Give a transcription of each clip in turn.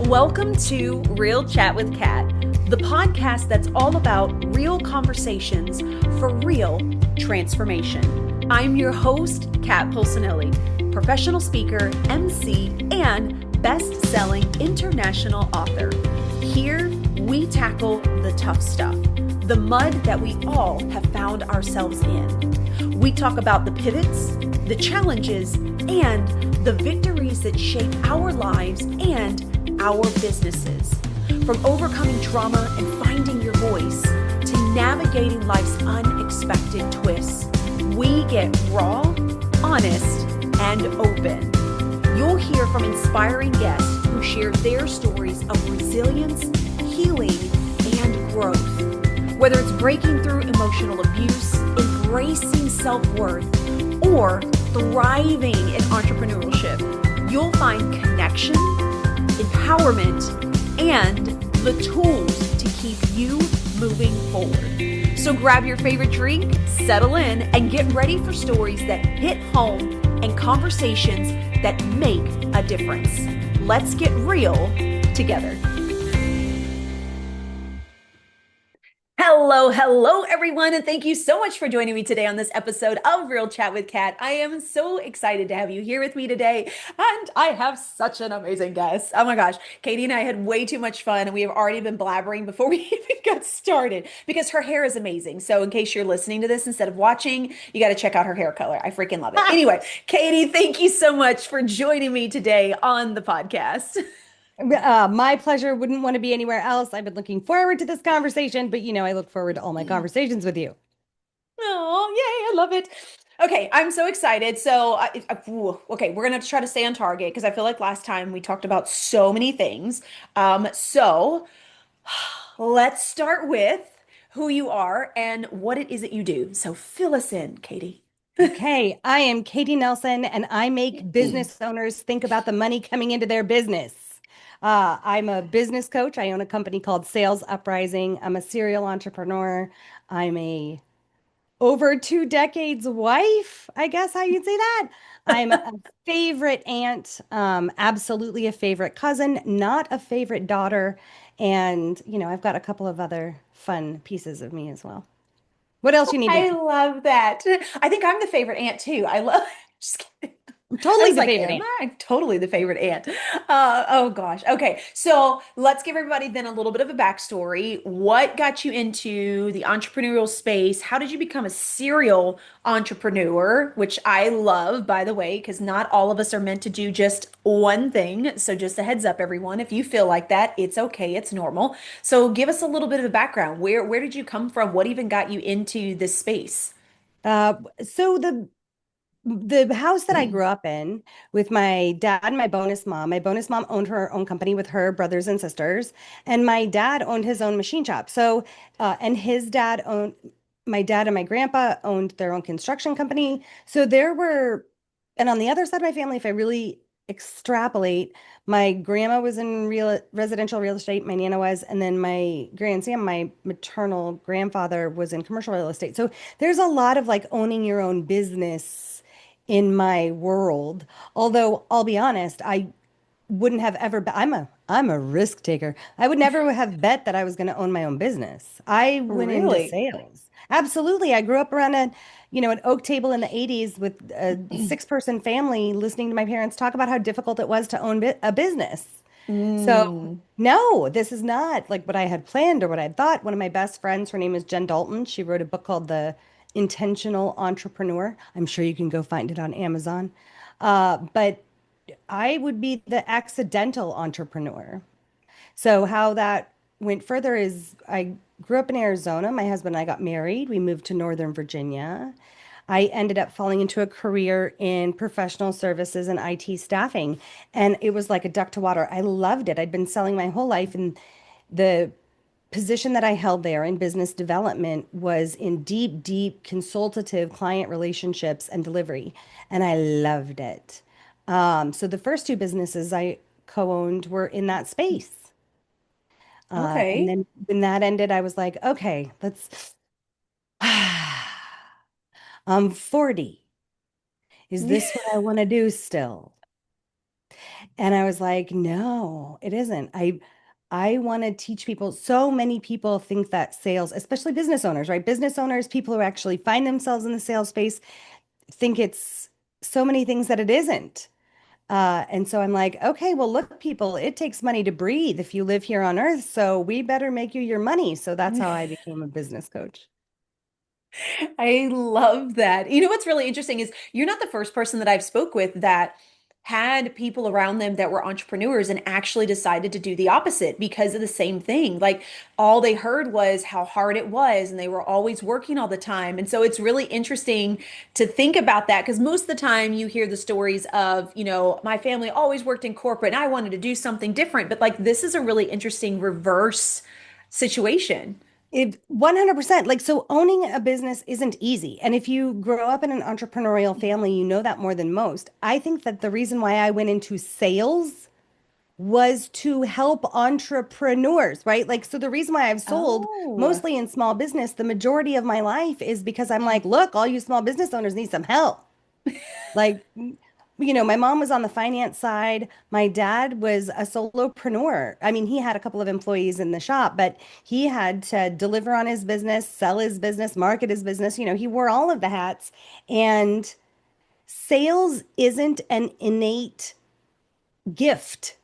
Welcome to Real Chat with Kat, the podcast that's all about real conversations for real transformation. I'm your host, Kat Pulcinelli, professional speaker, MC, and best-selling international author. Here, we tackle the tough stuff, the mud that we all have found ourselves in. We talk about the pivots, the challenges, and the victories that shape our lives and our businesses. From overcoming trauma and finding your voice to navigating life's unexpected twists, we get raw, honest, and open. You'll hear from inspiring guests who share their stories of resilience, healing, and growth. Whether it's breaking through emotional abuse, embracing self-worth, or thriving in entrepreneurship, you'll find connection, empowerment, and the tools to keep you moving forward. So grab your favorite drink, settle in, and get ready for stories that hit home and conversations that make a difference. Let's get real together. Hello, everyone, and thank you so much for joining me today on this episode of Real Chat with Kat. I am so excited to have you here with me today, and I have such an amazing guest. Oh my gosh, Katie and I had way too much fun, and we have already been blabbering before we even got started because her hair is amazing. So in case you're listening to this instead of watching, you got to check out her hair color. I freaking love it. Anyway, Katie, thank you so much for joining me today on the podcast. My pleasure. Wouldn't want to be anywhere else. I've been looking forward to this conversation, but I look forward to all my conversations with you. Oh, yay, I love it. Okay, I'm so excited. So, okay, we're gonna try to stay on target because I feel like last time we talked about so many things. So let's start with who you are and what it is that you do. So fill us in, Katie. Okay, I am Katie Nelson, and I make business owners think about the money coming into their business. I'm a business coach. I own a company called Sales UpRising. I'm a serial entrepreneur. I'm a over 2 decades wife, I guess how you'd say that. I'm a favorite aunt, absolutely a favorite cousin, not a favorite daughter. And, I've got a couple of other fun pieces of me as well. What else you need to I know? love that. I think I'm the favorite aunt too. I love, just kidding. I'm I totally was the like, favorite am aunt. I totally the favorite aunt? Oh gosh. Okay. So let's give everybody then a little bit of a backstory. What got you into the entrepreneurial space? How did you become a serial entrepreneur? Which I love, by the way, because not all of us are meant to do just one thing. So just a heads up, everyone. If you feel like that, it's okay. It's normal. So give us a little bit of a background. Where did you come from? What even got you into this space? So the house that I grew up in with my dad and my bonus mom owned her own company with her brothers and sisters, and my dad owned his own machine shop. So, and his dad owned, my dad and my grandpa owned their own construction company. So there were, and on the other side of my family, if I really extrapolate, my grandma was in residential real estate, my nana was, and then my grand Sam, my maternal grandfather was in commercial real estate. So there's a lot of like owning your own business in my world. Although I'll be honest, I wouldn't have ever I'm a risk taker. I would never have bet that I was going to own my own business. I went into Really? sales. Absolutely. I grew up around an oak table in the 80s with a six-person family listening to my parents talk about how difficult it was to own a business. So, Mm. no, this is not like what I had planned or what I had thought. One of my best friends, her name is Jen Dalton. She wrote a book called The Intentional Entrepreneur. I'm sure you can go find it on Amazon. But I would be the accidental entrepreneur. So how that went further is I grew up in Arizona. My husband and I got married. We moved to Northern Virginia. I ended up falling into a career in professional services and IT staffing, and it was like a duck to water. I loved it. I'd been selling my whole life, and the position that I held there in business development was in deep, deep consultative client relationships and delivery, and I loved it. So the first two businesses I co-owned were in that space. And Okay. then when that ended, I was like, okay, let's, I'm 40. Is this what I want to do still? And I was like, no, it isn't. I want to teach people. So many people think that sales, especially business owners, right? Business owners, people who actually find themselves in the sales space, think it's so many things that it isn't. And so I'm like, okay, well, look, people, it takes money to breathe if you live here on earth. So we better make you your money. So that's how I became a business coach. I love that. You know what's really interesting is you're not the first person that I've spoke with that had people around them that were entrepreneurs and actually decided to do the opposite because of the same thing. Like all they heard was how hard it was and they were always working all the time. And so it's really interesting to think about that because most of the time you hear the stories of, my family always worked in corporate and I wanted to do something different. But like this is a really interesting reverse situation. It 100%. Like, so owning a business isn't easy. And if you grow up in an entrepreneurial family, you know that more than most. I think that the reason why I went into sales was to help entrepreneurs, right? Like, so the reason why I've sold Oh. mostly in small business the majority of my life is because I'm like, look, all you small business owners need some help. Like, my mom was on the finance side. My dad was a solopreneur. I mean, he had a couple of employees in the shop, but he had to deliver on his business, sell his business, market his business. He wore all of the hats. And sales isn't an innate gift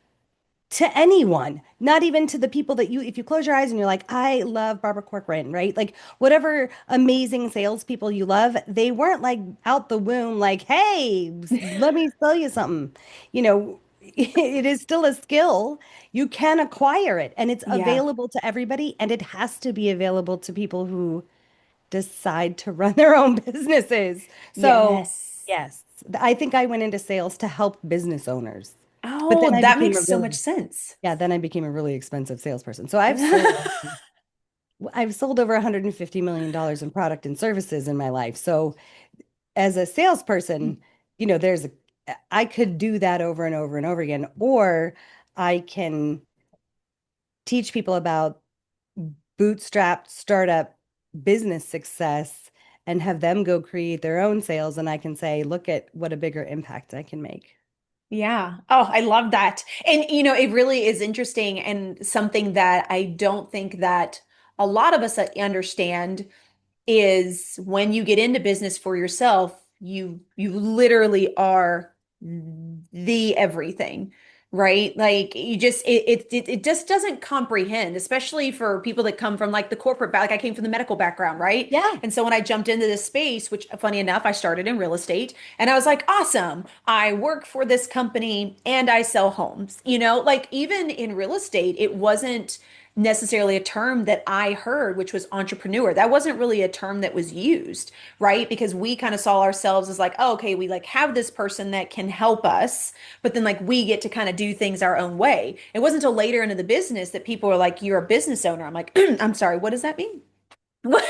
to anyone, not even to the people that if you close your eyes and you're like, I love Barbara Corcoran, right? Like whatever amazing salespeople you love, they weren't like out the womb, like, hey, let me sell you something. It is still a skill. You can acquire it and it's Yeah. available to everybody. And it has to be available to people who decide to run their own businesses. So, Yes. yes, I think I went into sales to help business owners. But then Oh, I that became makes a so much really sense. yeah, then I became a really expensive salesperson. So I've sold over $150 million in product and services in my life. So as a salesperson, there's I could do that over and over and over again, or I can teach people about bootstrapped startup business success and have them go create their own sales. And I can say, look at what a bigger impact I can make. Yeah. Oh, I love that. And it really is interesting and something that I don't think that a lot of us understand is when you get into business for yourself, you literally are the everything, right? Like you just it just doesn't comprehend, especially for people that come from like the corporate back. Like I came from the medical background, right? Yeah. And so when I jumped into this space, which funny enough, I started in real estate, and I was like, awesome. I work for this company and I sell homes. Like even in real estate, it wasn't necessarily a term that I heard, which was entrepreneur. That wasn't really a term that was used, right? Because we kind of saw ourselves as like, oh, okay, we like have this person that can help us, but then like we get to kind of do things our own way. It wasn't until later into the business that people were like, you're a business owner. I'm like, I'm sorry, what does that mean? What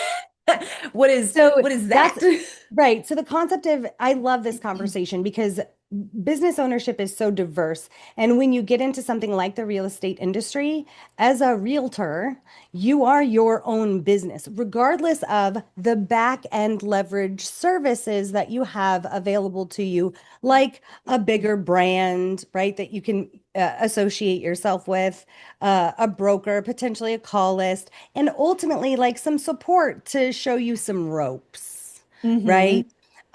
what is So what is that? that's right. So the concept of I love this conversation because business ownership is so diverse. And when you get into something like the real estate industry, as a realtor, you are your own business, regardless of the back end leverage services that you have available to you, like a bigger brand, right, that you can associate yourself with, a broker, potentially a call list, and ultimately like some support to show you some ropes, right?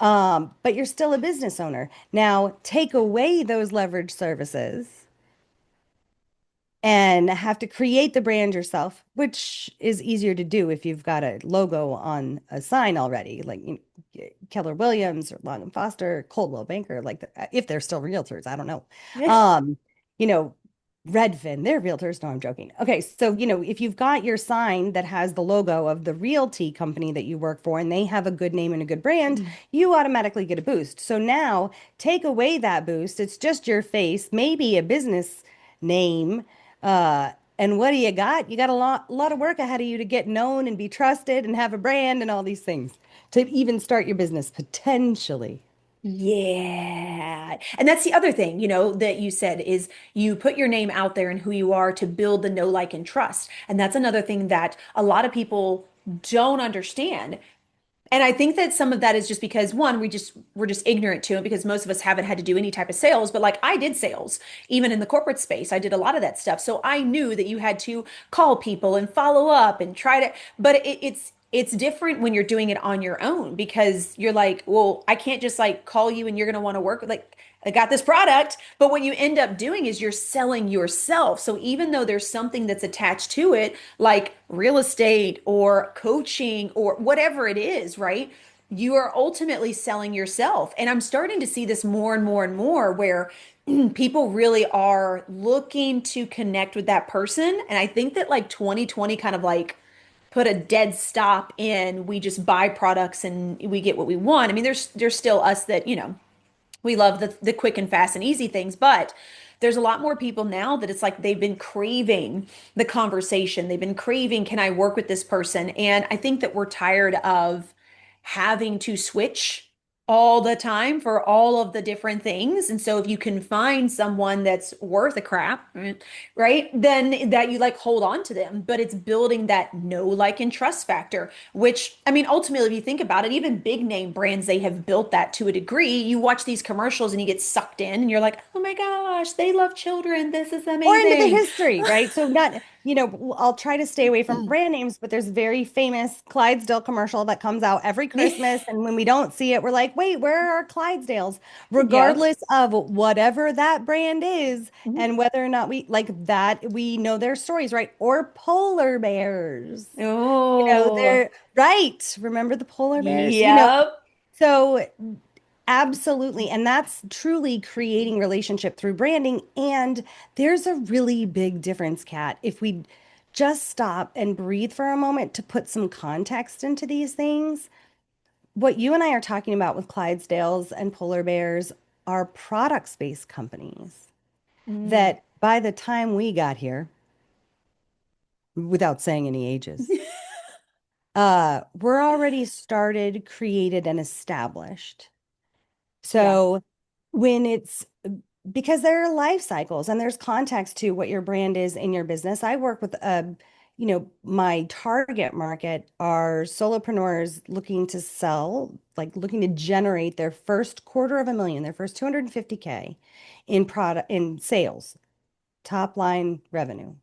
Hmm. But you're still a business owner. Now, take away those leverage services and have to create the brand yourself, which is easier to do if you've got a logo on a sign already, like Keller Williams or Long and Foster, Coldwell Banker, like if they're still realtors, I don't know. Um, you know, Redfin, they're realtors. No, I'm joking. Okay, so if you've got your sign that has the logo of the realty company that you work for and they have a good name and a good brand, you automatically get a boost. So now take away that boost. It's just your face, maybe a business name, and what do you got? You got a lot of work ahead of you to get known and be trusted and have a brand and all these things to even start your business potentially. Yeah. And that's the other thing, that you said is you put your name out there and who you are to build the know, like, and trust. And that's another thing that a lot of people don't understand. And I think that some of that is just because one, we're just ignorant to it because most of us haven't had to do any type of sales, but like I did sales, even in the corporate space, I did a lot of that stuff. So I knew that you had to call people and follow up and try to, but it's different when you're doing it on your own because you're like, well, I can't just like call you and you're going to want to work with like I got this product, but what you end up doing is you're selling yourself. So even though there's something that's attached to it, like real estate or coaching or whatever it is, right? You are ultimately selling yourself. And I'm starting to see this more and more and more where people really are looking to connect with that person. And I think that like 2020 kind of like put a dead stop in we just buy products and we get what we want. I mean, there's still us that, we love the quick and fast and easy things, but there's a lot more people now that it's like they've been craving the conversation. They've been craving, can I work with this person? And I think that we're tired of having to switch all the time for all of the different things. And so if you can find someone that's worth a crap, right, then that you like hold on to them. But it's building that know, like, and trust factor, which I mean, ultimately, if you think about it, even big name brands, they have built that to a degree. You watch these commercials and you get sucked in and you're like, oh my gosh, they love children. This is Or into the amazing. history, right? So not, I'll try to stay away from brand names, but there's a very famous Clydesdale commercial that comes out every Christmas. And when we don't see it, we're like, wait, where are our Clydesdales? Yep. Regardless of whatever that brand is and whether or not we like that, we know their stories, right? Or polar bears. Oh, They're right. Remember the polar bears? yep. So absolutely. And that's truly creating relationship through branding. And there's a really big difference, Kat. If we just stop and breathe for a moment to put some context into these things, what you and I are talking about with Clydesdales and polar bears are product-based companies Mm. that by the time we got here, without saying any ages, we're already started, created, and established. Yeah. So when it's because there are life cycles and there's context to what your brand is in your business. I work with my target market are solopreneurs looking to sell, like looking to generate their first quarter of a million, their first 250K in product in sales, top line revenue.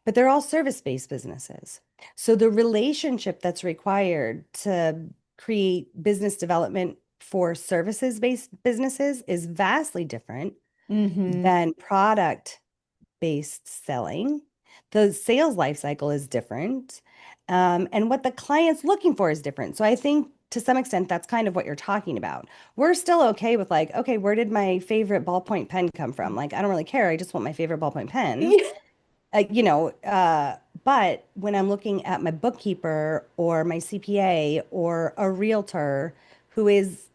But they're all service-based businesses. So the relationship that's required to create business development for services-based businesses is vastly different Mm-hmm. than product-based selling. The sales life cycle is different, and what the client's looking for is different. So I think to some extent that's kind of what you're talking about. We're still okay with like, okay, where did my favorite ballpoint pen come from? Like, I don't really care. I just want my favorite ballpoint pen. But when I'm looking at my bookkeeper or my CPA or a realtor who is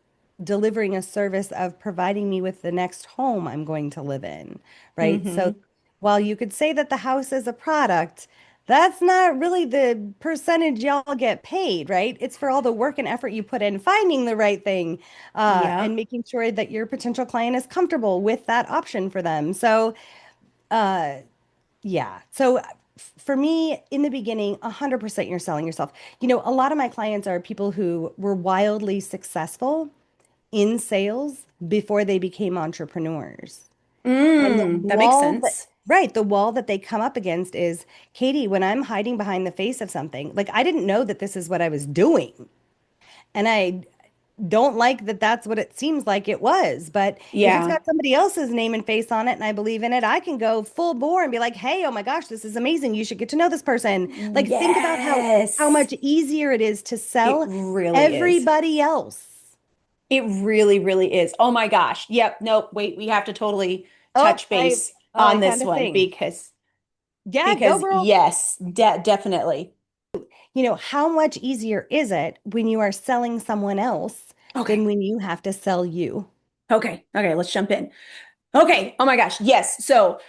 delivering a service of providing me with the next home I'm going to live in, right? So Mm-hmm. while you could say that the house is a product, that's not really the percentage y'all get paid, right? It's for all the work and effort you put in finding the right thing, and Yep. making sure that your potential client is comfortable with that option for them. So, uh, yeah. So for me, in the beginning, 100% you're selling yourself. A lot of my clients are people who were wildly successful in sales before they became entrepreneurs. And That makes sense. the wall that they come up against is, Katie, when I'm hiding behind the face of something, like I didn't know that this is what I was doing. And I don't like that that's what it seems like it was. But if it's Yeah. got somebody else's name and face on it and I believe in it, I can go full bore and be like, hey, oh my gosh, this is amazing. You should get to know this person. Like think about how Yes. much easier it is to It sell really is. everybody else. It really, really is. Oh my gosh. Yep. Nope. Wait, we have to totally Oh, touch base I on found this a one thing. Yeah, go girl. yes, definitely. How much easier is it when you are selling someone else than Okay. when you have to sell you? Okay. Okay, let's jump in. Okay. Oh my gosh. Yes. So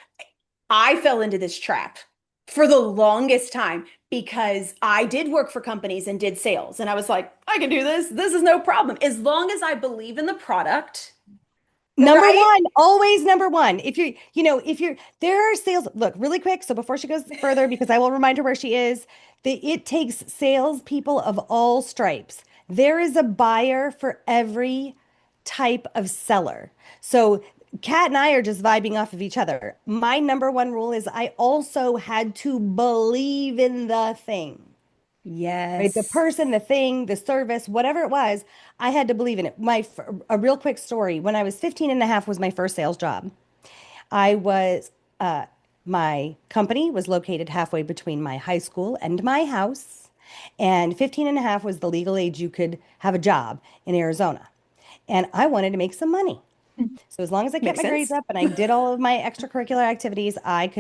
I fell into this trap for the longest time because I did work for companies and did sales. And I was like, I can do this. This is no problem. As long as I believe in the product, Number right? one, always number one. There are sales. Look, really quick. So before she goes further, because I will remind her where she is, it takes salespeople of all stripes. There is a buyer for every type of seller. So Kat and I are just vibing off of each other. My number one rule is I also had to believe in the thing, right? The Yes. person, the thing, the service, whatever it was, I had to believe in it. A real quick story. When I was 15 and a half was my first sales job. I was, my company was located halfway between my high school and my house. And 15 and a half was the legal age you could have a job in Arizona. And I wanted to make some money. So as long as I kept Makes my grades sense. up and I did all of my extracurricular activities, I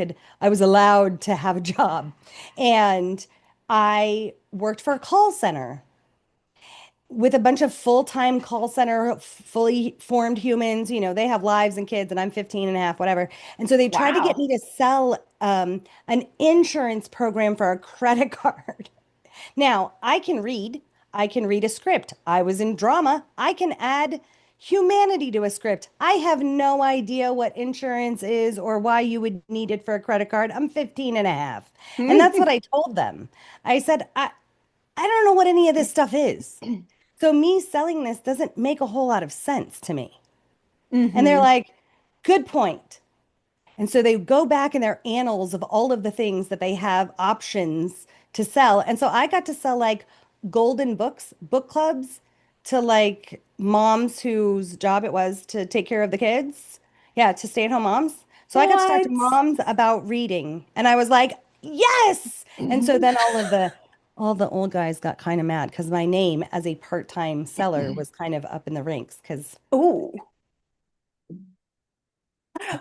was allowed to have a job. And I worked for a call center with a bunch of full-time call center, fully formed humans. They have lives and kids, and I'm 15 and a half, whatever. And so they tried to get Wow. me to sell an insurance program for a credit card. Now, I can read a script. I was in drama. I can add humanity to a script. I have no idea what insurance is or why you would need it for a credit card. I'm 15 and a half. And that's what I told them. I said, I don't know what any of this stuff is. So me selling this doesn't make a whole lot of sense to me. And they're Hmm. like, good point. And so they go back in their annals of all of the things that they have options to sell. And so I got to sell like golden books, book clubs to like moms whose job it was to take care of the kids. Yeah, to stay-at-home moms. So I got to talk to What? moms about reading. And I was like, yes. And so then all the old guys got kind of mad because my name as a part-time seller was kind of up in the ranks because Oh,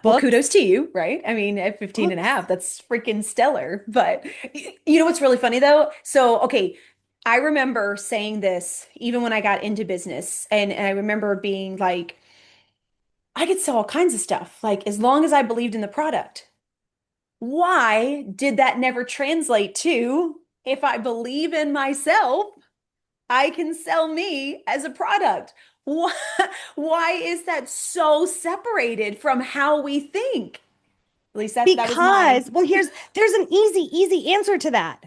well, books, kudos to you, right? I mean, at 15 and a books. half, that's freaking stellar. But you know what's really funny though? So, okay, I remember saying this even when I got into business, and I remember being like, I could sell all kinds of stuff, like as long as I believed in the product. Why did that never translate to if I believe in myself, I can sell me as a product? Why, why is that so separated from how we think? At least that was my. Because, well, there's an easy answer to that.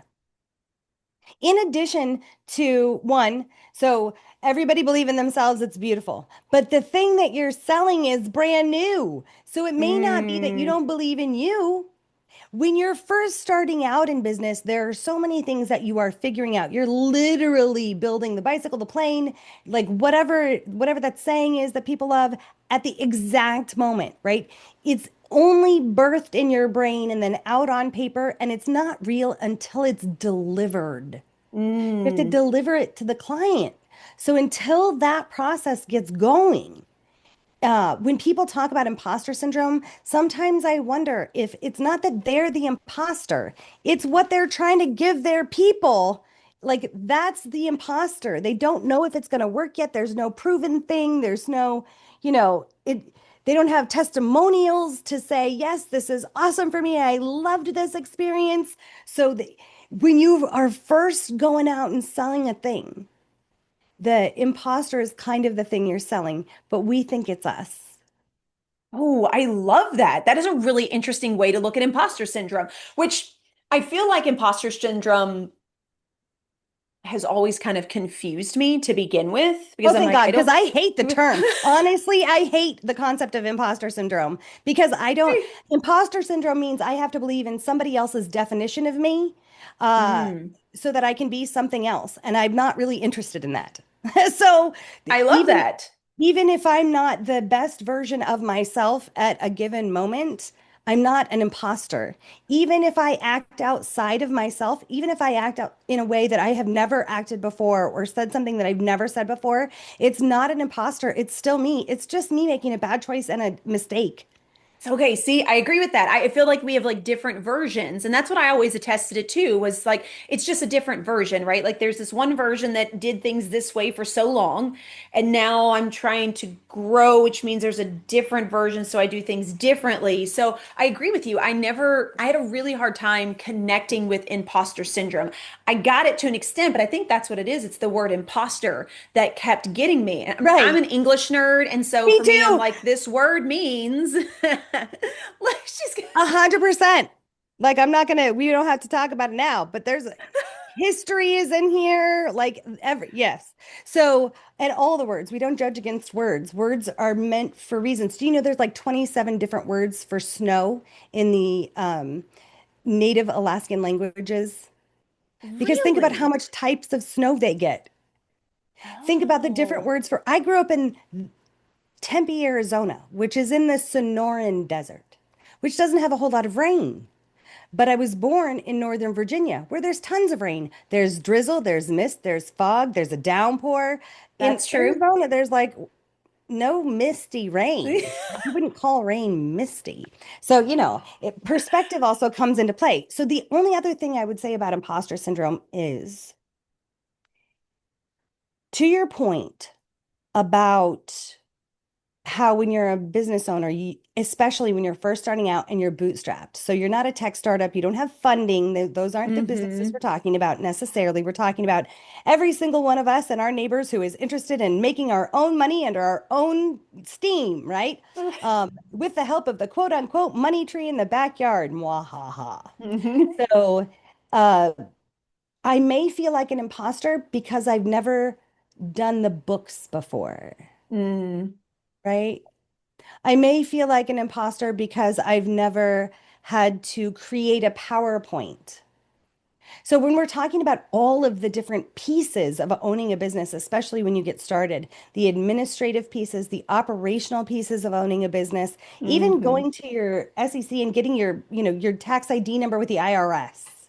In addition to one, so everybody believe in themselves, it's beautiful. But the thing that you're selling is brand new. So it may not be that you Mm, don't believe in you. When you're first starting out in business, there are so many things that you are figuring out. You're literally building the bicycle, the plane, like whatever that saying is that people love at the exact moment, right? It's only birthed in your brain and then out on paper, and it's not real until it's delivered. You have to mm. deliver it to the client. So until that process gets going, when people talk about imposter syndrome, sometimes I wonder if it's not that they're the imposter, it's what they're trying to give their people. Like that's the imposter. They don't know if it's going to work yet. There's no proven thing. There's no, it. They don't have testimonials to say, yes, this is awesome for me. I loved this experience. When you are first going out and selling a thing, the imposter is kind of the thing you're selling, but we think it's us. Oh, I love that. That is a really interesting way to look at imposter syndrome, which I feel like imposter syndrome has always kind of confused me to begin with Oh, because I'm thank like, God, I because don't. I hate the term. Honestly, I hate the concept of imposter syndrome because imposter syndrome means I have to believe in somebody else's definition of me, uh, Mm, so that I can be something else. And I'm not really interested in that. So I love even that. even if I'm not the best version of myself at a given moment, I'm not an imposter. Even if I act outside of myself, even if I act out in a way that I have never acted before or said something that I've never said before, it's not an imposter. It's still me. It's just me making a bad choice and a mistake. Okay, see, I agree with that. I feel like we have like different versions, and that's what I always attested it to was like it's just a different version, right? Like there's this one version that did things this way for so long, and now I'm trying to grow, which means there's a different version, so I do things differently. So I agree with you. I had a really hard time connecting with imposter syndrome. I got it to an extent, but I think that's what it is. It's the word imposter that kept getting me. I'm Right. an English nerd, and so Me for me, I'm too. like, this word means let's just 100%. Like I'm not gonna, we don't have to talk about it now, but history is in here, like every, yes. So, and all the words, we don't judge against words. Words are meant for reasons. Do you know there's like 27 different words for snow in the native Alaskan languages? Because think about how Really? much types of snow they get. Think about the different Oh, words for, I grew up in Tempe, Arizona, which is in the Sonoran Desert, which doesn't have a whole lot of rain. But I was born in Northern Virginia, where there's tons of rain. There's drizzle, there's mist, there's fog, there's a downpour. In that's true. Arizona, there's like no misty rain. You wouldn't call rain misty. So, perspective also comes into play. So, the only other thing I would say about imposter syndrome is to your point about how when you're a business owner, especially when you're first starting out and you're bootstrapped. So you're not a tech startup, you don't have funding. Those aren't the businesses Mm-hmm. we're talking about necessarily. We're talking about every single one of us and our neighbors who is interested in making our own money under our own steam, right? With the help of the quote unquote money tree in the backyard. Mwahaha. Mm-hmm. So uh, I may feel like an imposter because I've never done the books before, Mm, right? I may feel like an imposter because I've never had to create a PowerPoint. So when we're talking about all of the different pieces of owning a business, especially when you get started, the administrative pieces, the operational pieces of owning a business, even mm-hmm. going to your SEC and getting your tax ID number with the IRS.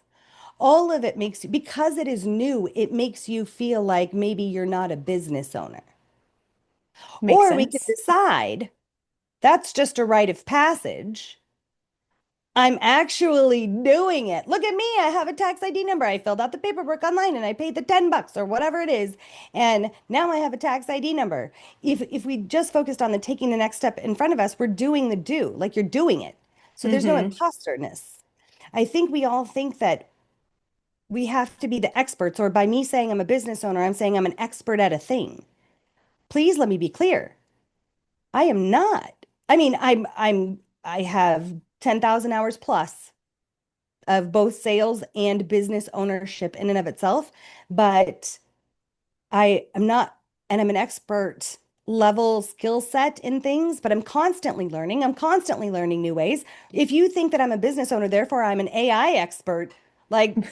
All of it makes you, because it is new, it makes you feel like maybe you're not a business owner. Makes Or we could sense. decide that's just a rite of passage. I'm actually doing it. Look at me. I have a tax ID number. I filled out the paperwork online and I paid the $10 or whatever it is. And now I have a tax ID number. If we just focused on the taking the next step in front of us, we're doing the do, like you're doing it. So there's no Mm-hmm. imposterness. I think we all think that we have to be the experts, or by me saying I'm a business owner, I'm saying I'm an expert at a thing. Please let me be clear. I am not. I mean, I have 10,000 hours plus of both sales and business ownership in and of itself, but I am not, and I'm an expert level skill set in things, but I'm constantly learning. I'm constantly learning new ways. If you think that I'm a business owner, therefore I'm an AI expert, like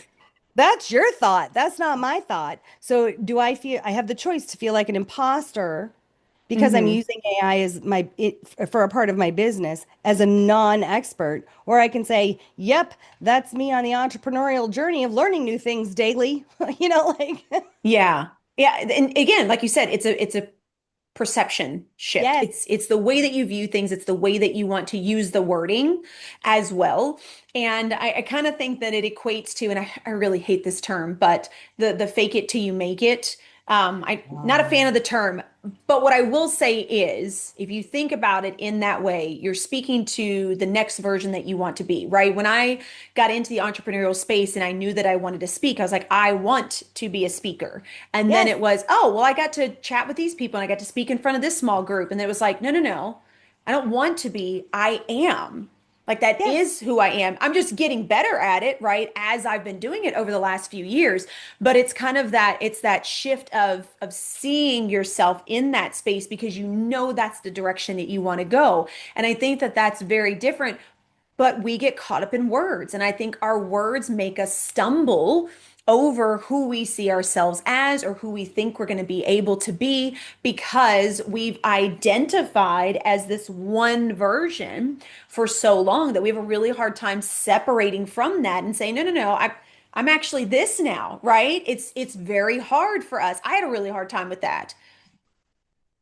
that's your thought. That's not my thought. So do I feel I have the choice to feel like an imposter because I'm Mm-hmm. using AI as for a part of my business as a non-expert, or I can say, "Yep, that's me on the entrepreneurial journey of learning new things daily." Like Yeah. Yeah. And again, like you said, it's a perception shift. yes, It's the way that you view things, it's the way that you want to use the wording as well. And I kind of think that it equates to, and I really hate this term, but the fake it till you make it. I'm not a fan of the term, but what I will say is, if you think about it in that way, you're speaking to the next version that you want to be, right? When I got into the entrepreneurial space and I knew that I wanted to speak, I was like, I want to be a speaker. And then yes, it was, oh, well, I got to chat with these people and I got to speak in front of this small group. And then it was like, no, no, no, I don't want to be, I am. Like that yes. is who I am. I'm just getting better at it, right? As I've been doing it over the last few years. But it's kind of that, it's that shift of seeing yourself in that space because you know that's the direction that you want to go. And I think that that's very different, but we get caught up in words. And I think our words make us stumble over who we see ourselves as or who we think we're going to be able to be because we've identified as this one version for so long that we have a really hard time separating from that and saying, no, no, no, I'm actually this now, right? It's very hard for us. I had a really hard time with that.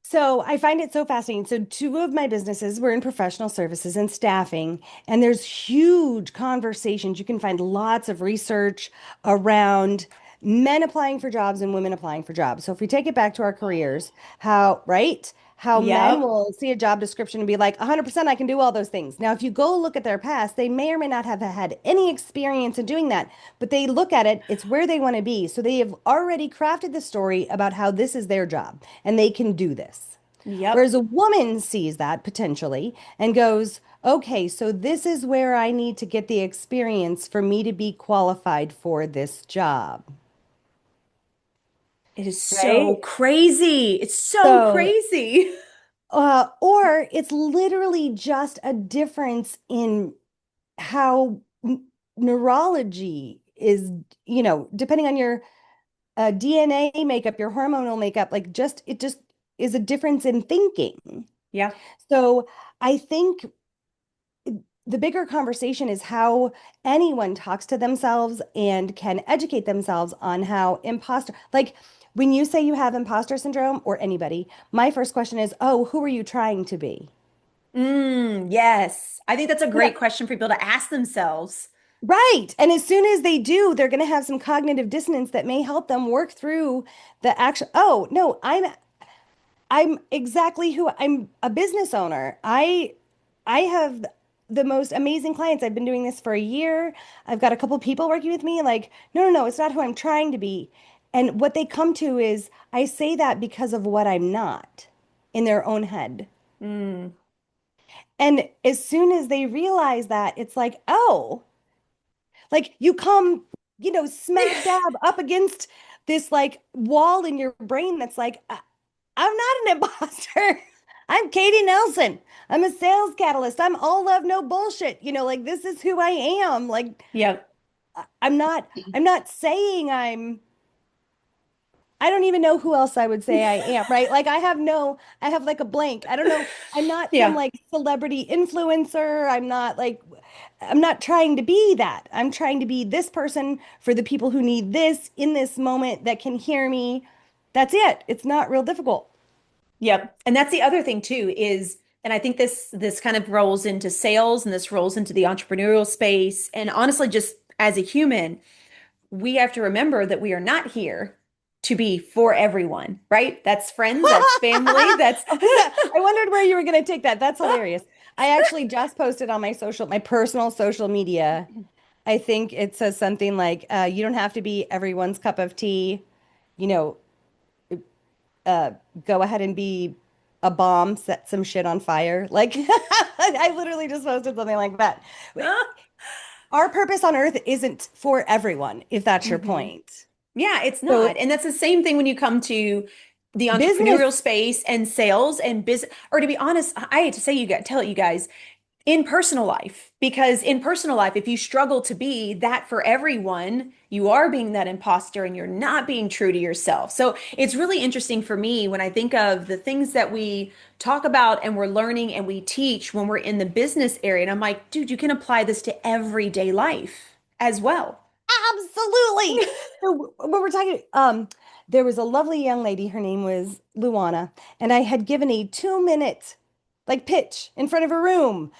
So I find it so fascinating. So two of my businesses were in professional services and staffing, and there's huge conversations. You can find lots of research around men applying for jobs and women applying for jobs. So if we take it back to our careers, how, right? How men Yep. will see a job description and be like, 100% I can do all those things. Now, if you go look at their past, they may or may not have had any experience in doing that, but they look at it, it's where they want to be. So they have already crafted the story about how this is their job and they can do this. Yep. Whereas a woman sees that potentially and goes, okay, so this is where I need to get the experience for me to be qualified for this job, It is so right? crazy. It's so So, crazy. or it's literally just a difference in how neurology is, depending on your DNA makeup, your hormonal makeup, like just it just is a difference in thinking. Yeah. So I think the bigger conversation is how anyone talks to themselves and can educate themselves on how imposter, like when you say you have imposter syndrome or anybody, my first question is, oh, who are you trying to be? Yes. I think that's a You know, great question for people to ask themselves. right. And as soon as they do, they're going to have some cognitive dissonance that may help them work through the action. Oh, no, I'm exactly who I'm a business owner. I have the most amazing clients. I've been doing this for a year. I've got a couple people working with me. Like, no, no, no, it's not who I'm trying to be. And what they come to is I say that because of what I'm not in their own head. Mm. And as soon as they realize that, it's like, oh, like you come, smack dab up against this like wall in your brain that's like, I'm not an imposter. I'm Katie Nelson. I'm a sales catalyst. I'm all love, no bullshit. Like this is who I am. Like Yep. I'm not saying I don't even know who else I would say I am, right? Like I have like a blank. I don't know. I'm not some Yeah. like celebrity influencer. I'm not trying to be that. I'm trying to be this person for the people who need this in this moment that can hear me. That's it. It's not real difficult. Yep. And that's the other thing too is, and I think this kind of rolls into sales and this rolls into the entrepreneurial space. And honestly, just as a human, we have to remember that we are not here to be for everyone, right? That's friends, that's family, that's I wondered where you were going to take that. That's hilarious. I actually just posted on my personal social media. I think it says something like, you don't have to be everyone's cup of tea. You know, go ahead and be a bomb, set some shit on fire. Like, I literally just posted something like that. Our purpose on earth isn't for everyone, if that's your Mhm. point. Yeah, it's So, not. And that's the same thing when you come to the entrepreneurial business. space and sales and business, or to be honest, I hate to say you got tell it you guys, in personal life, because in personal life, if you struggle to be that for everyone, you are being that imposter and you're not being true to yourself. So it's really interesting for me when I think of the things that we talk about and we're learning and we teach when we're in the business area. And I'm like, dude, you can apply this to everyday life as well. Absolutely. So when we're talking, there was a lovely young lady, her name was Luana, and I had given a 2 minute like pitch in front of her room.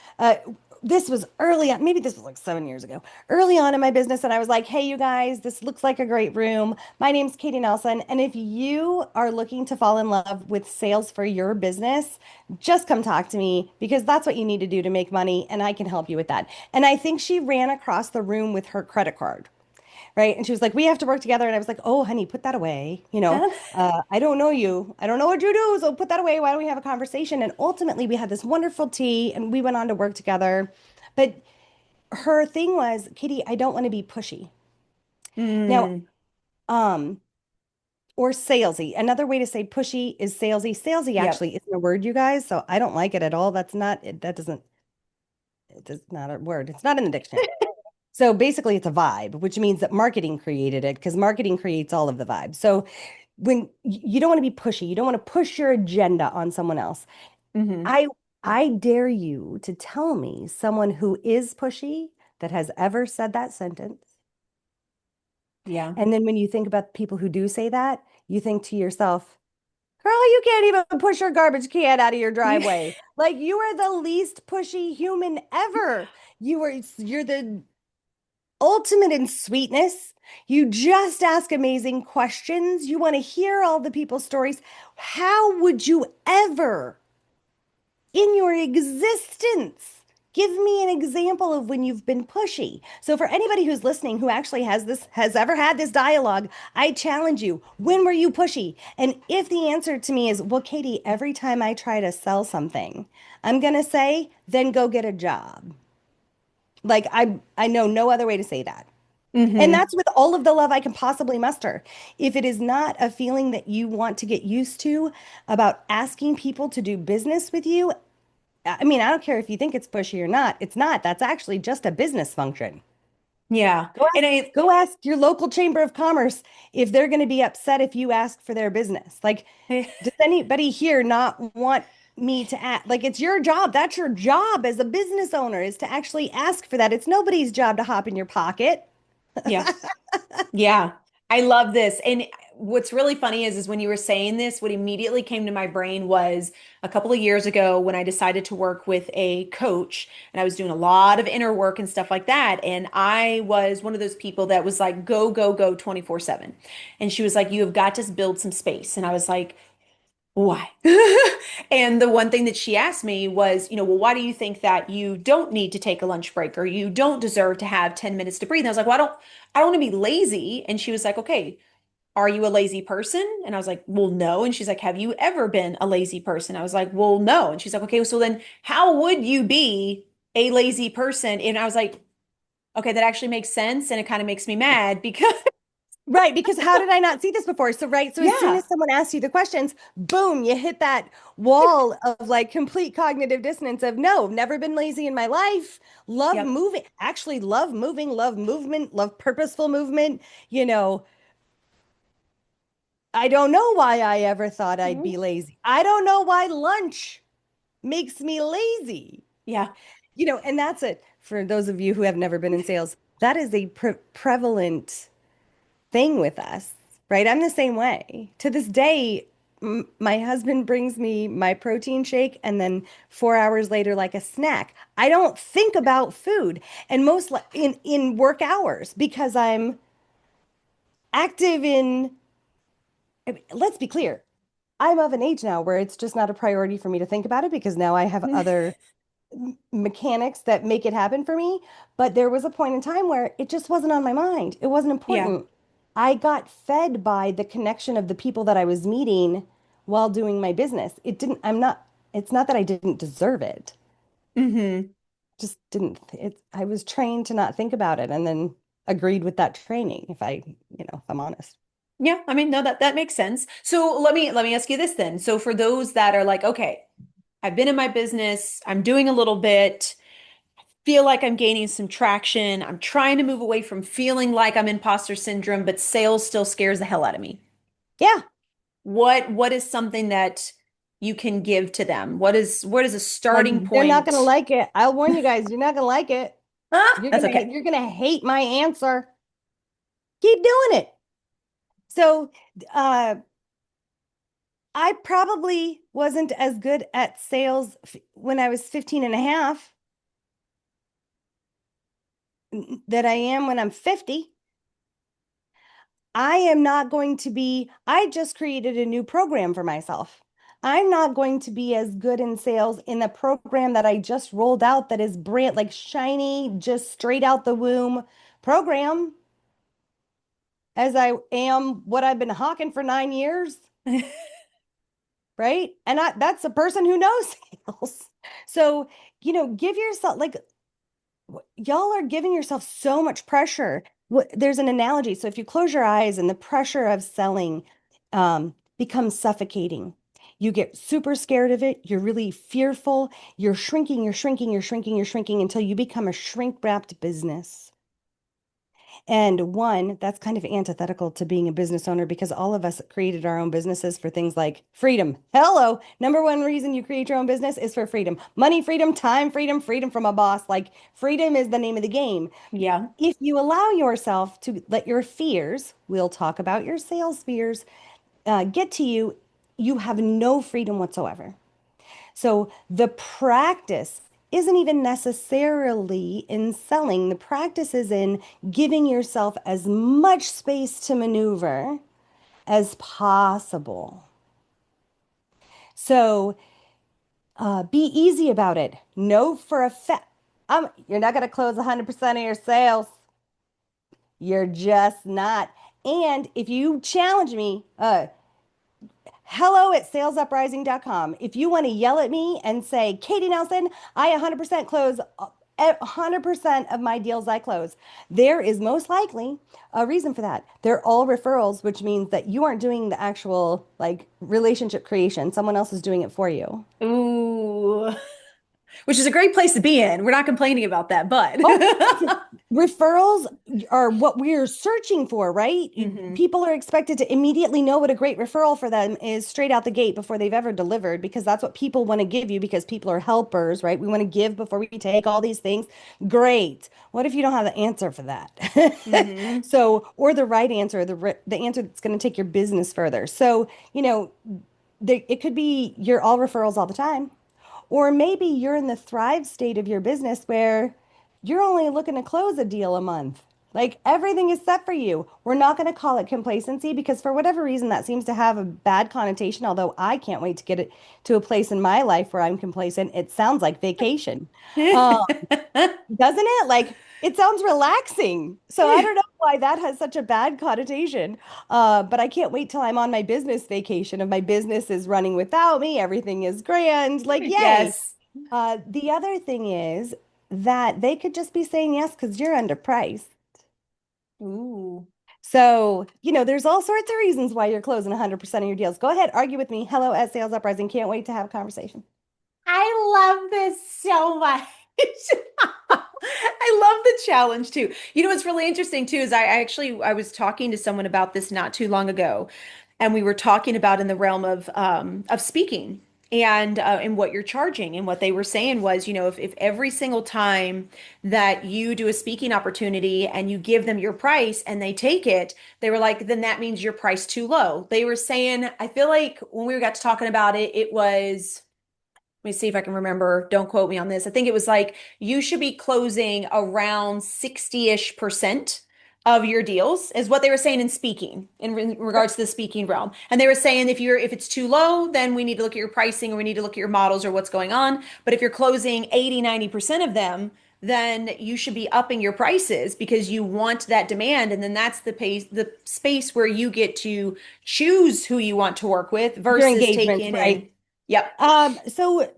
This was early on, maybe this was like 7 years ago, early on in my business. And I was like, hey, you guys, this looks like a great room. My name's Katie Nelson. And if you are looking to fall in love with sales for your business, just come talk to me because that's what you need to do to make money. And I can help you with that. And I think she ran across the room with her credit card. Right. And she was like, we have to work together. And I was like, oh, honey, put that away. I don't know you. I don't know what you do. So put that away. Why don't we have a conversation? And ultimately, we had this wonderful tea and we went on to work together. But her thing was, Katie, I don't want to be pushy. Now, Mm, um, or salesy. Another way to say pushy is salesy. Salesy yep. actually isn't a word, you guys. So I don't like it at all. It's not a word. It's not in the dictionary. So basically, it's a vibe, which means that marketing created it because marketing creates all of the vibes. So when you don't want to be pushy, you don't want to push your agenda on someone else. Hmm. I I dare you to tell me someone who is pushy that has ever said that sentence. Yeah. And then when you think about people who do say that, you think to yourself, girl, you can't even push your garbage can out of your driveway. Like you are the least pushy human ever. You're the ultimate in sweetness. You just ask amazing questions. You want to hear all the people's stories. How would you ever in your existence Give me an example of when you've been pushy. So for anybody who's listening who actually has ever had this dialogue, I challenge you, when were you pushy? And if the answer to me is, well, Katie, every time I try to sell something, I'm gonna say, then go get a job. Like I know no other way to say that. And Mm-hmm. that's with all of the love I can possibly muster. If it is not a feeling that you want to get used to about asking people to do business with you, I mean, I don't care if you think it's pushy or not. It's not. That's actually just a business function. Yeah. Go And ask, go ask your local chamber of commerce if they're going to be upset if you ask for their business. Like, does anybody here not want me to ask? Like, it's your job. That's your job as a business owner is to actually ask for that. It's nobody's job to hop in your pocket. yeah. Yeah, I love this. And what's really funny is when you were saying this, what immediately came to my brain was a couple of years ago when I decided to work with a coach and I was doing a lot of inner work and stuff like that. And I was one of those people that was like, go, go, go 24/7. And she was like, you have got to build some space. And I was like, why? And the one thing that she asked me was, well, why do you think that you don't need to take a lunch break or you don't deserve to have 10 minutes to breathe? And I was like, well, I don't want to be lazy. And she was like, okay, are you a lazy person? And I was like, well, no. And she's like, have you ever been a lazy person? I was like, well, no. And she's like, okay, so then how would you be a lazy person? And I was like, okay, that actually makes sense. And it kind of makes me mad because, Right, because how did I not see this before? So, right, so as soon yeah, as someone asks you the questions, boom, you hit that wall of like complete cognitive dissonance of no, never been lazy in my life. Love yep. moving, actually love moving, love movement, love purposeful movement. You know, I don't know why I ever thought I'd be lazy. I don't know why lunch makes me lazy. Yeah. And that's it. For those of you who have never been in sales, that is a prevalent thing with us, right? I'm the same way. To this day, my husband brings me my protein shake and then 4 hours later, like a snack. I don't think about food and in work hours because I'm active in, I mean, let's be clear. I'm of an age now where it's just not a priority for me to think about it because now I have other mechanics that make it happen for me. But there was a point in time where it just wasn't on my mind. It wasn't Yeah. important. I got fed by the connection of the people that I was meeting while doing my business. It's not that I didn't deserve it. Hmm. Just didn't, I was trained to not think about it and then agreed with that training if I'm honest. Yeah, I mean, no, that makes sense. So let me ask you this then. So for those that are like, okay, I've been in my business, I'm doing a little bit, feel like I'm gaining some traction, I'm trying to move away from feeling like I'm imposter syndrome, but sales still scares the hell out of me. Yeah. What is something that you can give to them? What is a starting They're not going to point? like it. I'll warn you guys, you're not going to like it. That's okay. You're going to hate my answer. Keep doing it. So, uh, I probably wasn't as good at sales when I was 15 and a half that I am when I'm 50. I am not going to be, I just created a new program for myself. I'm not going to be as good in sales in the program that I just rolled out that is brand like shiny, just straight out the womb program as I am what I've been hawking for 9 years. Right? And that's a person who knows sales. So, give yourself like y'all are giving yourself so much pressure. There's an analogy. So if you close your eyes and the pressure of selling becomes suffocating, you get super scared of it. You're really fearful. You're shrinking, you're shrinking, you're shrinking, you're shrinking until you become a shrink-wrapped business. And one, that's kind of antithetical to being a business owner because all of us created our own businesses for things like freedom. Hello, number one reason you create your own business is for freedom. Money freedom, time freedom, freedom from a boss. Like freedom is the name of the game. Yeah. If you allow yourself to let your fears, we'll talk about your sales fears, get to you, you have no freedom whatsoever. So the practice isn't even necessarily in selling. The practice is in giving yourself as much space to maneuver as possible. So be easy about it. Know for a fact. You're not going to close 100% of your sales. You're just not. And if you challenge me, hello at salesuprising.com. If you want to yell at me and say, Katie Nelson, I 100% close 100% of my deals I close. There is most likely a reason for that. They're all referrals, which means that you aren't doing the actual like relationship creation. Someone else is doing it for you. Ooh, which is a great place to be in. We're not complaining about that, but Oh, listen, referrals are what we're searching for, right? hmm People are expected to immediately know what a great referral for them is straight out the gate before they've ever delivered, because that's what people want to give you because people are helpers, right? We want to give before we take all these things. Great. What if you don't have the answer for that? hmm So, or the right answer, the answer that's going to take your business further. So, it could be you're all referrals all the time. Or maybe you're in the thrive state of your business where you're only looking to close a deal a month. Like everything is set for you. We're not going to call it complacency because for whatever reason that seems to have a bad connotation, although I can't wait to get it to a place in my life where I'm complacent. It sounds like vacation. Um, doesn't it? Like it sounds relaxing. So I don't know why that has such a bad connotation. But I can't wait till I'm on my business vacation. If my business is running without me, everything is grand. Like, yay. Yes. The other thing is that they could just be saying yes because you're underpriced. Ooh. So, there's all sorts of reasons why you're closing 100% of your deals. Go ahead, argue with me. Hello at Sales Uprising. Can't wait to have a conversation. I love this so much. I love the challenge too. You know what's really interesting too is I was talking to someone about this not too long ago, and we were talking about in the realm of speaking and what you're charging. And what they were saying was, if every single time that you do a speaking opportunity and you give them your price and they take it, they were like, then that means your price too low. They were saying, I feel like when we got to talking about it, it was. Let me see if I can remember. Don't quote me on this. I think it was like you should be closing around 60-ish% of your deals is what they were saying in speaking in regards to the speaking realm. And they were saying if it's too low, then we need to look at your pricing or we need to look at your models or what's going on. But if you're closing 80-90% of them, then you should be upping your prices because you want that demand. And then that's the space where you get to choose who you want to work with Your versus engagements, taking and right? yep. So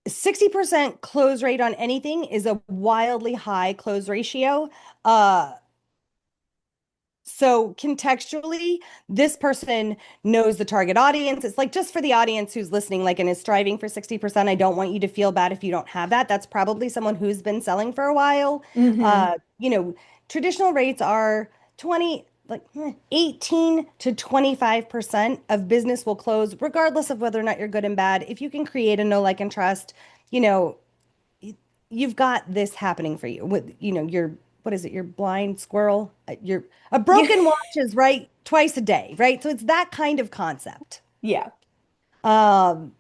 60% close rate on anything is a wildly high close ratio. Uh, so contextually, this person knows the target audience. It's like just for the audience who's listening, like and is striving for 60%. I don't want you to feel bad if you don't have that. That's probably someone who's been selling for a while. hmm Traditional rates are 20, like 18 to 25% of business will close, regardless of whether or not you're good and bad. If you can create a know, like, and trust, you know, you've got this happening for you. Your what is it? Your blind squirrel. Your a Yeah. broken watch is right twice a day, right? So it's that kind of concept. Yeah.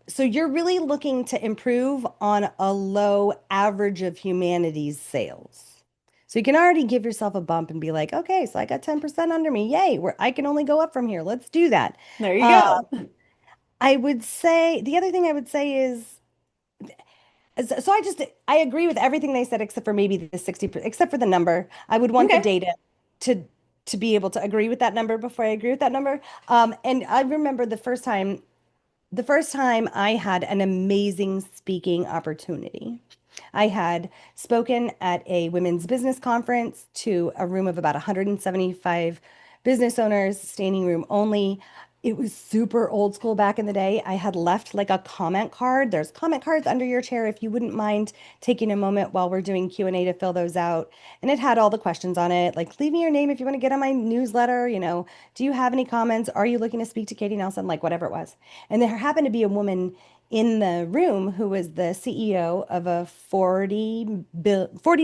So you're really looking to improve on a low average of humanity's sales. So you can already give yourself a bump and be like, okay, so I got 10% under me. Yay, where I can only go up from here. Let's do that. There you Uh, go. I would say the other thing I would say is so I agree with everything they said except for maybe the 60%, except for the number. I would want the Okay. data to to be able to agree with that number before I agree with that number. And I remember the first time I had an amazing speaking opportunity. I had spoken at a women's business conference to a room of about 175 business owners, standing room only. It was super old school back in the day. I had left like a comment card. There's comment cards under your chair if you wouldn't mind taking a moment while we're doing Q&A to fill those out. And it had all the questions on it, like leave me your name if you want to get on my newsletter, do you have any comments? Are you looking to speak to Katie Nelson? Like whatever it was. And there happened to be a woman in the room who was the CEO of a $40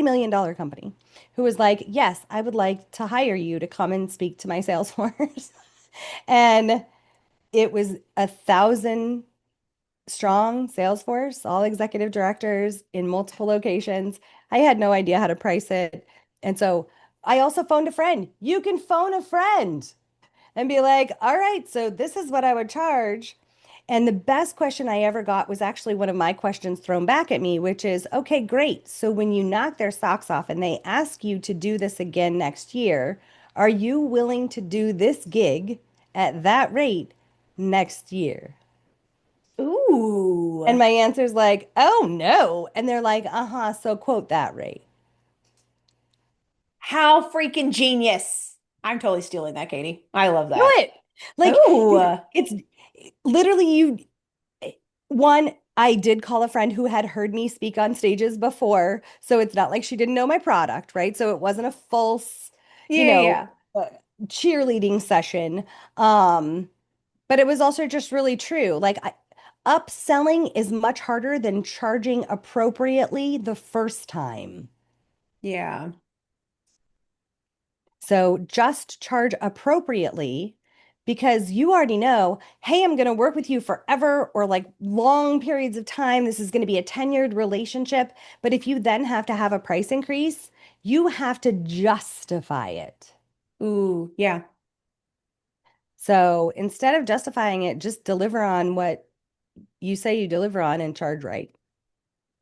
million company who was like, yes, I would like to hire you to come and speak to my sales force. And it was 1,000 strong sales force, all executive directors in multiple locations. I had no idea how to price it. And so I also phoned a friend. You can phone a friend and be like, all right, so this is what I would charge. And the best question I ever got was actually one of my questions thrown back at me, which is, okay, great. So when you knock their socks off and they ask you to do this again next year, are you willing to do this gig at that rate next year? Ooh, And my answer is like, oh no. And they're like, uh-huh, so quote that rate. how freaking genius. I'm totally stealing that, Katie. I love Do that. it. Like Ooh, it's literally you. One, I did call a friend who had heard me speak on stages before, so it's not like she didn't know my product, right? So it wasn't a false, you yeah, know, yeah. uh, cheerleading session. Um, but it was also just really true. Upselling is much harder than charging appropriately the first time. Yeah. So just charge appropriately because you already know, hey, I'm going to work with you forever or like long periods of time. This is going to be a tenured relationship. But if you then have to have a price increase, you have to justify it. Ooh, yeah. So instead of justifying it, just deliver on what you say you deliver on and charge right.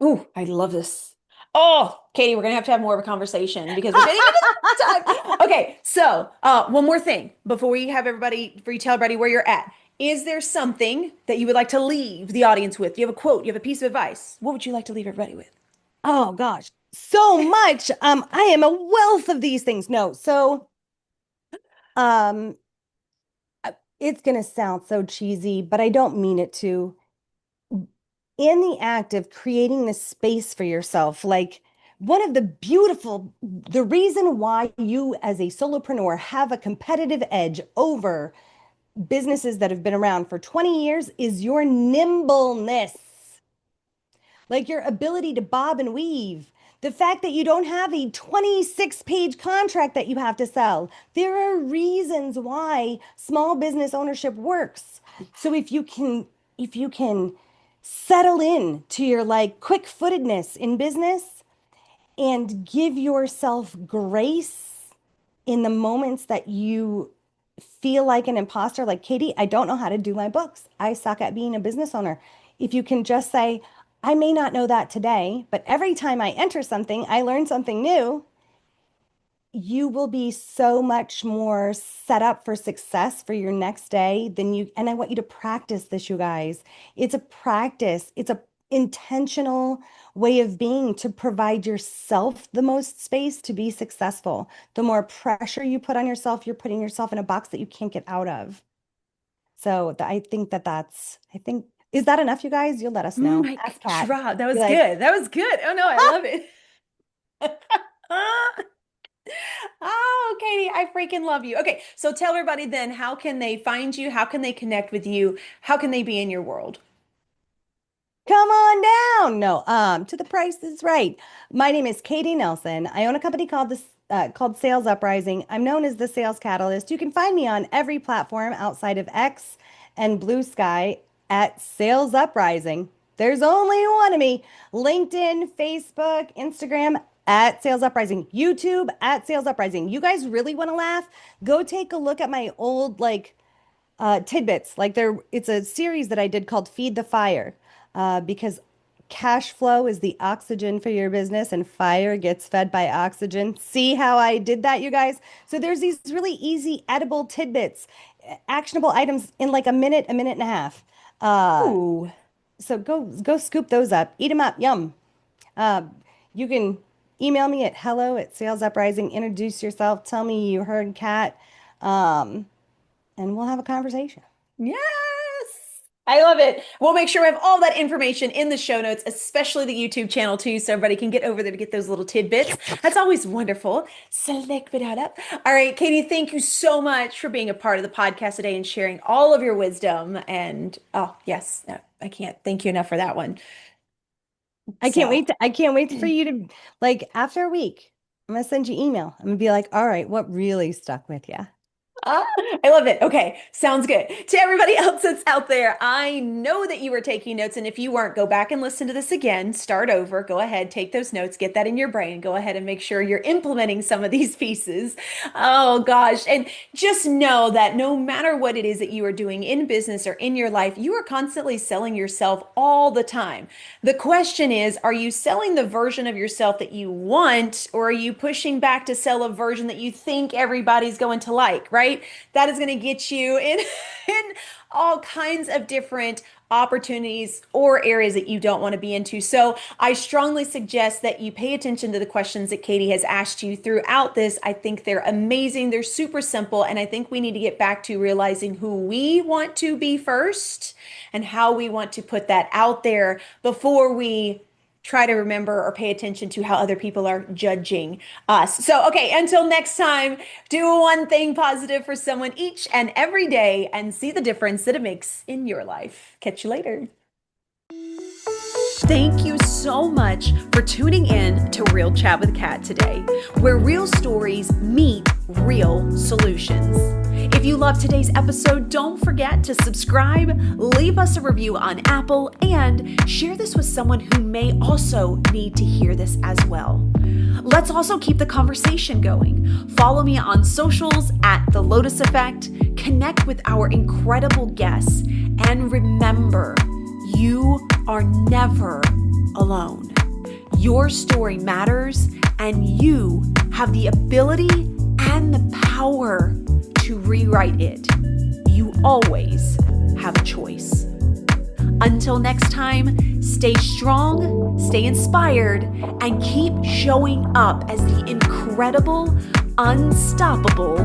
Ooh, I love this. Oh, Katie, we're gonna have to have more of a conversation because we're getting into time. Okay, so one more thing before we have everybody, before you tell everybody where you're at. Is there something that you would like to leave the audience with? You have a quote, you have a piece of advice. What would you like to leave everybody with? Oh gosh, so much. I am a wealth of these things. No, so um it's going to sound so cheesy, but I don't mean it to. In the act of creating this space for yourself, like one of the reason why you as a solopreneur have a competitive edge over businesses that have been around for 20 years is your nimbleness, like your ability to bob and weave. The fact that you don't have a 26-page contract that you have to sell. There are reasons why small business ownership works. So if you can settle in to your like quick-footedness in business and give yourself grace in the moments that you feel like an imposter, like Katie, I don't know how to do my books. I suck at being a business owner. If you can just say, I may not know that today, but every time I enter something, I learn something new, you will be so much more set up for success for your next day than you. And I want you to practice this, you guys. It's a practice, it's a intentional way of being to provide yourself the most space to be successful. The more pressure you put on yourself, you're putting yourself in a box that you can't get out of. So I think I think, is that enough, you guys? You'll let us Oh know. my Ask gosh, Kat. Rob, that Be was like, good. That was good. Oh no, I love it. Oh, Katie, I freaking love you. Okay, so tell everybody then, how can they find you? How can they connect with you? How can they be in your world? come on down. No, to the price is right. My name is Katie Nelson. I own a company called Sales Uprising. I'm known as the Sales Catalyst. You can find me on every platform outside of X and Blue Sky at Sales Uprising. There's only one of me. LinkedIn, Facebook, Instagram at Sales Uprising, YouTube at Sales Uprising. You guys really want to laugh? Go take a look at my old tidbits. It's a series that I did called Feed the Fire, because cash flow is the oxygen for your business, and fire gets fed by oxygen. See how I did that, you guys? So there's these really easy, edible tidbits, actionable items in like a minute and a half. Uh, Ooh. so go scoop those up, eat them up, yum. Uh, you can email me at hello@salesuprising. Introduce yourself. Tell me you heard Kat, um, and we'll have a conversation. Yes. I love it. We'll make sure we have all that information in the show notes, especially the YouTube channel too, so everybody can get over there to get those little tidbits. That's always wonderful. Select it up. All right, Katie, thank you so much for being a part of the podcast today and sharing all of your wisdom. And oh, yes, no, I can't thank you enough for that one. So, I can't wait for you to like after a week. I'm gonna send you email. I'm gonna be like, all right, what really stuck with you? Ah, I love it. Okay, sounds good. To everybody else that's out there, I know that you were taking notes, and if you weren't, go back and listen to this again. Start over. Go ahead, take those notes, get that in your brain. Go ahead and make sure you're implementing some of these pieces. Oh gosh, and just know that no matter what it is that you are doing in business or in your life, you are constantly selling yourself all the time. The question is, are you selling the version of yourself that you want, or are you pushing back to sell a version that you think everybody's going to like, right? That is going to get you in all kinds of different opportunities or areas that you don't want to be into. So I strongly suggest that you pay attention to the questions that Katie has asked you throughout this. I think they're amazing. They're super simple. And I think we need to get back to realizing who we want to be first and how we want to put that out there before we try to remember or pay attention to how other people are judging us. So, okay, until next time, do one thing positive for someone each and every day and see the difference that it makes in your life. Catch you later. Thank you so much for tuning in to Real Chat with Kat today, where real stories meet real solutions. If you love today's episode, don't forget to subscribe, leave us a review on Apple, and share this with someone who may also need to hear this as well. Let's also keep the conversation going. Follow me on socials at The Lotus Effect, connect with our incredible guests, and remember, you are never alone. Your story matters, and you have the ability and the power to rewrite it. You always have a choice. Until next time, stay strong, stay inspired, and keep showing up as the incredible, unstoppable